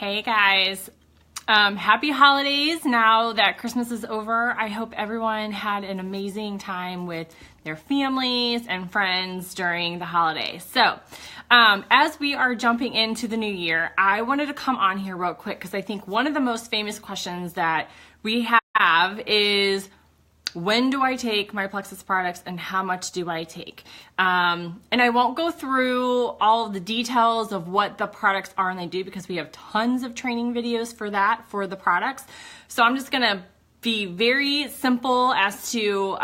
Hey guys, happy holidays. Now that Christmas is over, I hope everyone had an amazing time with their families and friends during the holidays. So as we are jumping into the new year, I wanted to come on here real quick because I think one of the most famous questions that we have is, when do I take my Plexus products and how much do I take? And I won't go through all of the details of what the products are and they do because we have tons of training videos for that, for the products. So I'm just gonna be very simple as to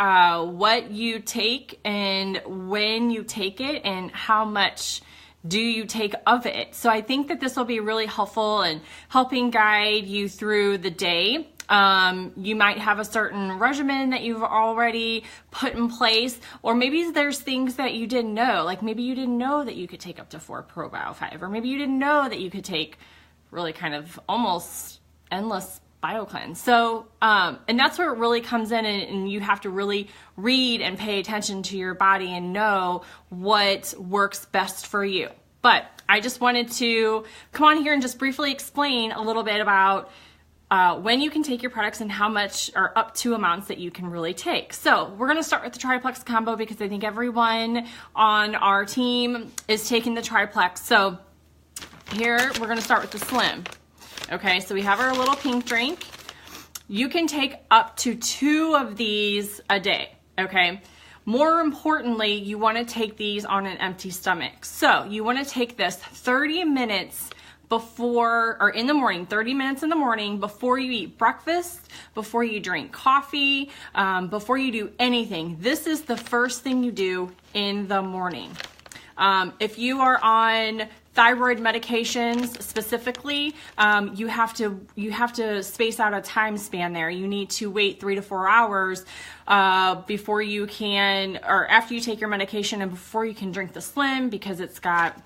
what you take and when you take it and how much do you take of it. So I think that this will be really helpful in helping guide you through the day. You might have a certain regimen that you've already put in place, or maybe there's things that you didn't know, like maybe you didn't know that you could take up to 4 probio5, or maybe you didn't know that you could take really kind of almost endless BioCleanse. So, and that's where it really comes in, and you have to really read and pay attention to your body and know what works best for you. But I just wanted to come on here and just briefly explain a little bit about when you can take your products and how much or up to amounts that you can really take. So we're going to start with the triplex combo because I think everyone on our team is taking the triplex. So here we're going to start with the slim. Okay, so we have our little pink drink. You can take up to 2 of these a day, okay? More importantly, you want to take these on an empty stomach. So you want to take this 30 minutes before, or in the morning, 30 minutes in the morning before you eat breakfast, before you drink coffee, before you do anything. This is the first thing you do in the morning. If you are on thyroid medications specifically, you have to space out a time span there. You need to wait 3 to 4 hours before you can, or after you take your medication and before you can drink the slim, because it's got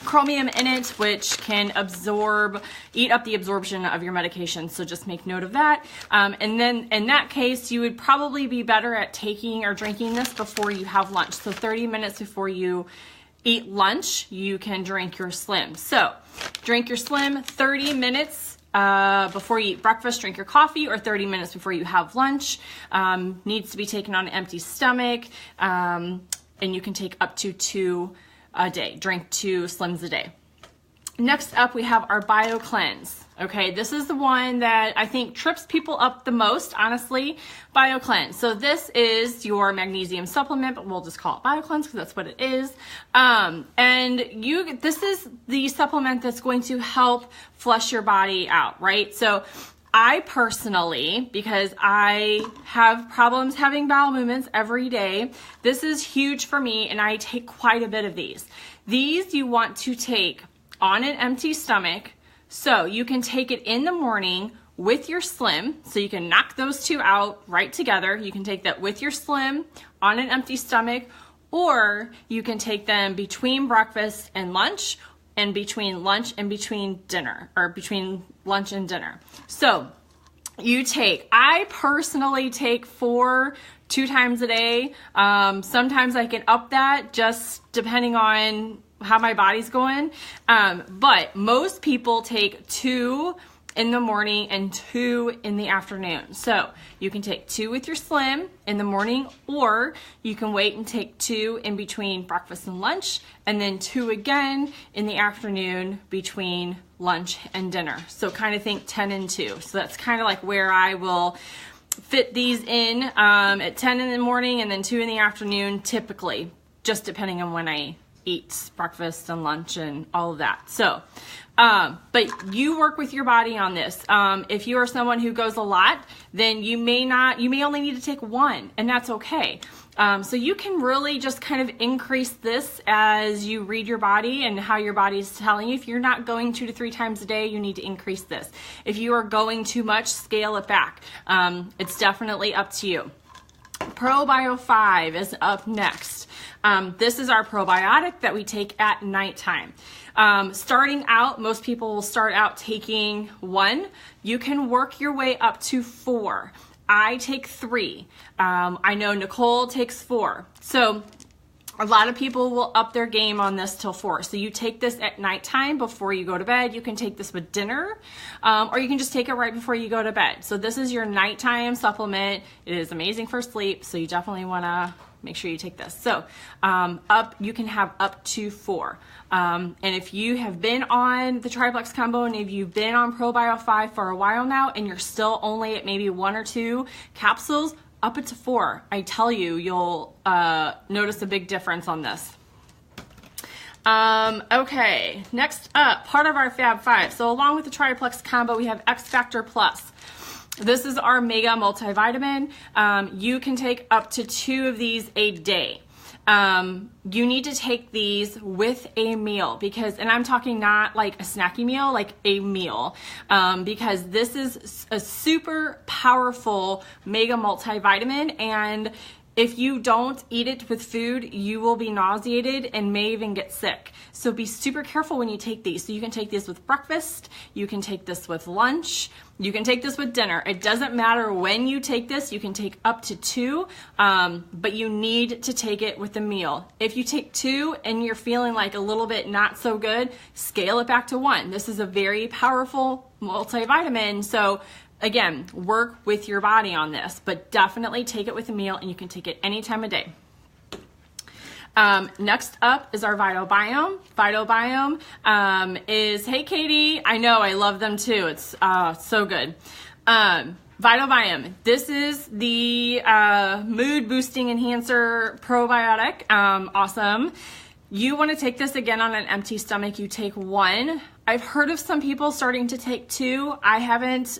chromium in it, which can eat up the absorption of your medication. So just make note of that. And then in that case, you would probably be better at taking or drinking this before you have lunch. So 30 minutes before you eat lunch, you can drink your slim. So drink your slim 30 minutes before you eat breakfast, drink your coffee, or 30 minutes before you have lunch. Needs to be taken on an empty stomach. And you can take up to 2 a day. Drink 2 slims a day. Next up, we have our BioCleanse. Okay, this is the one that I think trips people up the most, honestly, BioCleanse. So this is your magnesium supplement, but we'll just call it BioCleanse because that's what it is. This is the supplement that's going to help flush your body out, right? So I personally, because I have problems having bowel movements every day, this is huge for me, and I take quite a bit of these. These you want to take on an empty stomach, so you can take it in the morning with your slim, so you can knock those 2 out right together. You can take that with your slim on an empty stomach, or you can take them between breakfast and lunch, and between lunch and between dinner, or between lunch and dinner. So I personally take 4 2 times a day. Sometimes I can up that just depending on how my body's going. But most people take 2 in the morning and 2 in the afternoon. So you can take 2 with your slim in the morning, or you can wait and take 2 in between breakfast and lunch, and then 2 again in the afternoon between lunch and dinner. So kind of think 10 and 2. So that's kind of like where I will fit these in at 10 in the morning and then 2 in the afternoon, typically, just depending on when I eat breakfast and lunch and all of that. So, but you work with your body on this. If you are someone who goes a lot, then you may only need to take 1, and that's okay. So you can really just kind of increase this as you read your body and how your body is telling you. If you're not going 2 to 3 times a day, you need to increase this. If you are going too much, scale it back. It's definitely up to you. ProBio5 is up next. This is our probiotic that we take at nighttime. Starting out, most people will start out taking 1. You can work your way up to 4. I take 3. I know Nicole takes 4. So A lot of people will up their game on this till 4. So you take this at nighttime before you go to bed. You can take this with dinner, or you can just take it right before you go to bed. So this is your nighttime supplement. It is amazing for sleep, so you definitely want to make sure you take this. So you can have up to 4. And if you have been on the Triplex combo and if you've been on ProBio 5 for a while now and you're still only at maybe 1 or 2 capsules, up it to 4. I tell you, you'll notice a big difference on this. Okay, next up, part of our Fab 5. So along with the Triplex combo, we have X Factor Plus. This is our mega multivitamin. You can take up to 2 of these a day. You need to take these with a meal because, and I'm talking not like a snacky meal, like a meal, because this is a super powerful mega multivitamin, and if you don't eat it with food, you will be nauseated and may even get sick. So be super careful when you take these. So you can take these with breakfast, you can take this with lunch, you can take this with dinner. It doesn't matter when you take this, you can take up to 2, but you need to take it with a meal. If you take 2 and you're feeling like a little bit not so good, scale it back to 1. This is a very powerful multivitamin, so again, work with your body on this, but definitely take it with a meal, and you can take it any time of day. Next up is our Vital Biome. Vital Biome is, hey Katie, I know, I love them too. It's so good. Vital Biome, this is the mood boosting enhancer probiotic. Awesome. You want to take this again on an empty stomach. You take 1. I've heard of some people starting to take 2. I haven't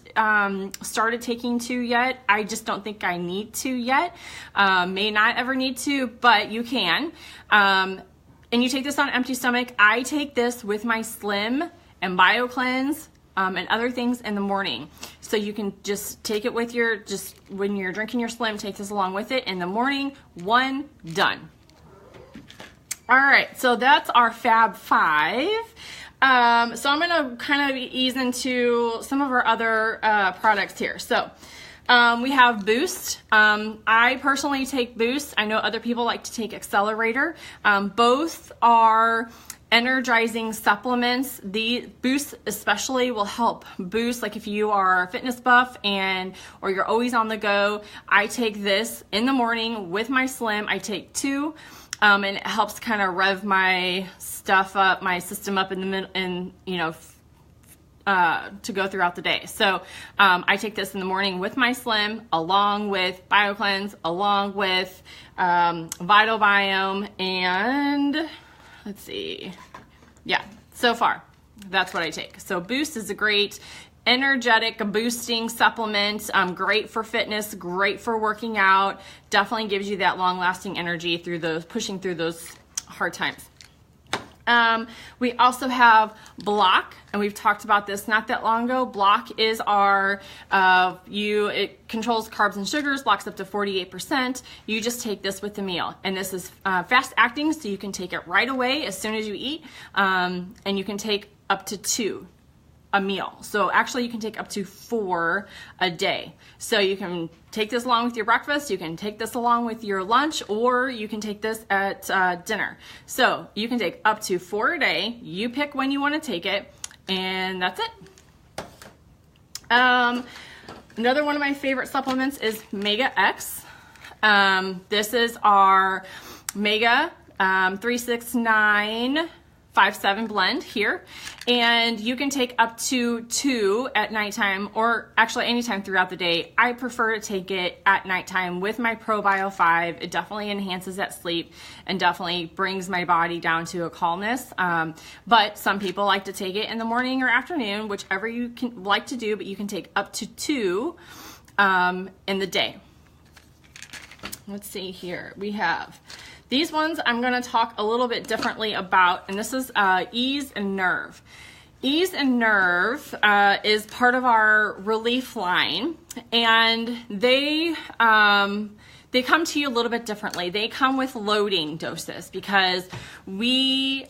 started taking 2 yet. I just don't think I need to yet. May not ever need to, but you can. And you take this on an empty stomach. I take this with my Slim and BioCleanse and other things in the morning. So you can just take it with your, just when you're drinking your Slim, take this along with it in the morning. 1, done. All right, so that's our Fab 5. So I'm gonna kind of ease into some of our other products here. So we have Boost. I personally take Boost. I know other people like to take Accelerator. Both are energizing supplements. The Boost especially will help boost, like if you are a fitness buff or you're always on the go. I take this in the morning with my Slim. I take 2. And it helps kind of rev my stuff up, my system up in the middle, and to go throughout the day. So I take this in the morning with my Slim, along with BioCleanse, along with Vital Biome, and let's see, yeah. So far, that's what I take. So Boost is a great energetic boosting supplement, great for fitness, great for working out, definitely gives you that long-lasting energy through pushing through those hard times. We also have Block, and we've talked about this not that long ago. Block is our, it controls carbs and sugars, blocks up to 48%. You just take this with the meal, and this is fast acting, so you can take it right away as soon as you eat, and you can take up to 2 a meal. So actually you can take up to 4 a day. So you can take this along with your breakfast, you can take this along with your lunch, or you can take this at dinner. So you can take up to 4 a day. You pick when you want to take it, and that's it. Another one of my favorite supplements is Mega X. This is our Mega 369 5-7 blend here, and you can take up to 2 at nighttime, or actually anytime throughout the day. I prefer to take it at nighttime with my ProBio 5. It definitely enhances that sleep and definitely brings my body down to a calmness. But some people like to take it in the morning or afternoon, whichever you can like to do, but you can take up to 2 in the day. Let's see here. We have these ones I'm going to talk a little bit differently about, and this is Ease and Nerve. Ease and Nerve is part of our relief line, and they come to you a little bit differently. They come with loading doses because if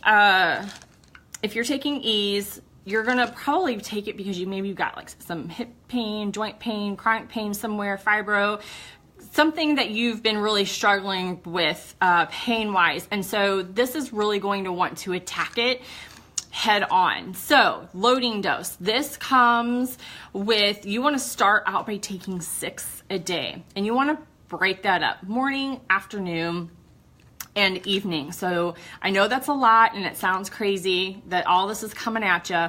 you're taking Ease, you're gonna probably take it because maybe you've got like some hip pain, joint pain, chronic pain somewhere, fibro, something that you've been really struggling with pain-wise. And so this is really going to want to attack it head on. So loading dose. This comes with, you want to start out by taking 6 a day. And you want to break that up. Morning, afternoon, and evening. So I know that's a lot and it sounds crazy that all this is coming at you,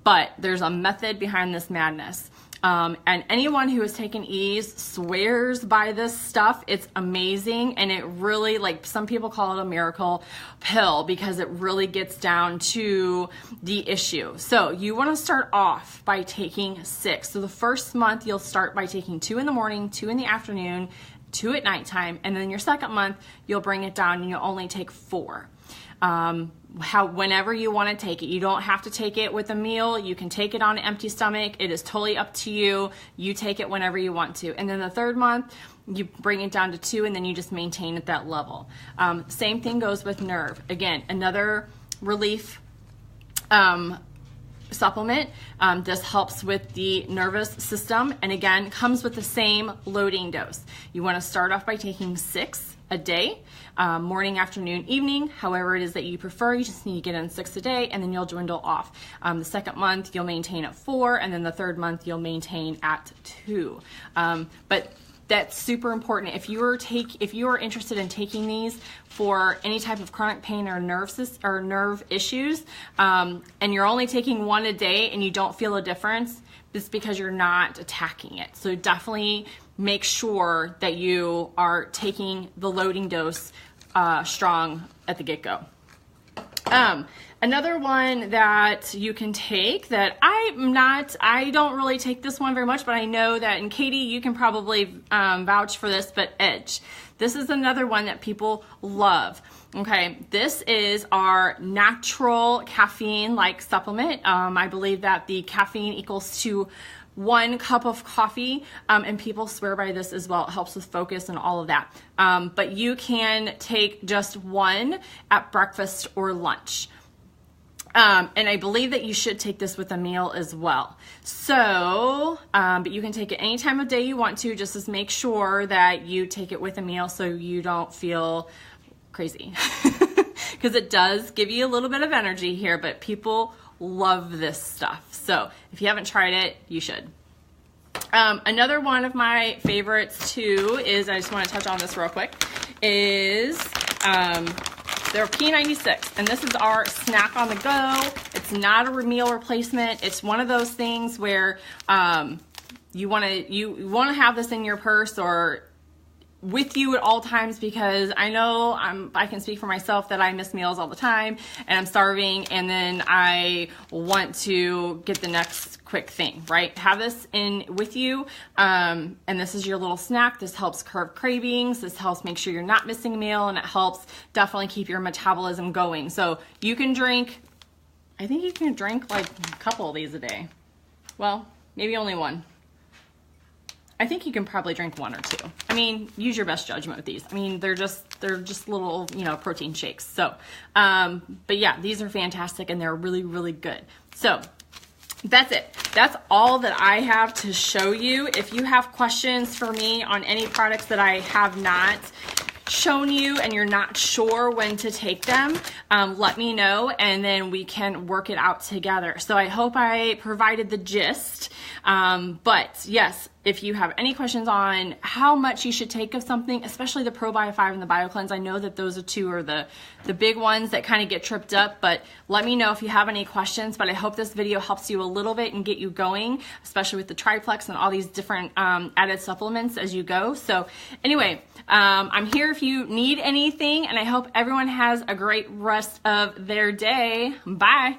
but there's a method behind this madness. And anyone who has taken Ease swears by this stuff. It's amazing. And it really, like, some people call it a miracle pill because it really gets down to the issue. So you want to start off by taking 6. So the first month you'll start by taking 2 in the morning, 2 in the afternoon, 2 at nighttime, and then your second month you'll bring it down and you'll only take 4. Whenever you want to take it. You don't have to take it with a meal. You can take it on an empty stomach. It is totally up to you. You take it whenever you want to. And then the third month you bring it down to 2 and then you just maintain at that level. Same thing goes with Nerve. Again, another relief supplement. This helps with the nervous system, and again comes with the same loading dose. You want to start off by taking 6 a day, morning, afternoon, evening, however it is that you prefer. You just need to get in 6 a day, and then you'll dwindle off. The second month you'll maintain at 4, and then the third month you'll maintain at 2. But that's super important. If you are interested in taking these for any type of chronic pain or nerve issues, and you're only taking 1 a day and you don't feel a difference, it's because you're not attacking it. So definitely make sure that you are taking the loading dose strong at the get-go. Another one that you can take that I don't really take this one very much, but I know that, and Katie, you can probably vouch for this, but Edge. This is another one that people love. Okay, this is our natural caffeine-like supplement. I believe that the caffeine equals to 1 cup of coffee, and people swear by this as well. It helps with focus and all of that. But you can take just 1 at breakfast or lunch. And I believe that you should take this with a meal as well. So, but you can take it any time of day you want to, just to make sure that you take it with a meal so you don't feel crazy. Because it does give you a little bit of energy here, but people love this stuff. So if you haven't tried it, you should. Another one of my favorites too is, I just want to touch on this real quick, is they're P96, and this is our snack on the go. It's not a meal replacement. It's one of those things where you want to have this in your purse or with you at all times, because I know I can speak for myself that I miss meals all the time and I'm starving, and then I want to get the next quick thing, right? Have this in with you, and this is your little snack. This helps curb cravings. This helps make sure you're not missing a meal, and it helps definitely keep your metabolism going. So you can drink, I think you can drink like a couple of these a day. Well, maybe only 1. I think you can probably drink 1 or 2. I mean, use your best judgment with these. I mean, they're just little, protein shakes. So, but yeah, these are fantastic and they're really, really good. So that's it. That's all that I have to show you. If you have questions for me on any products that I have not shown you and you're not sure when to take them, let me know and then we can work it out together. So I hope I provided the gist. But yes, if you have any questions on how much you should take of something, especially the Pro-Bio 5 and the BioCleanse, I know that those are 2 are the big ones that kind of get tripped up, but let me know if you have any questions. But I hope this video helps you a little bit and get you going, especially with the Triplex and all these different added supplements as you go. So anyway, I'm here if you need anything, and I hope everyone has a great rest of their day. Bye.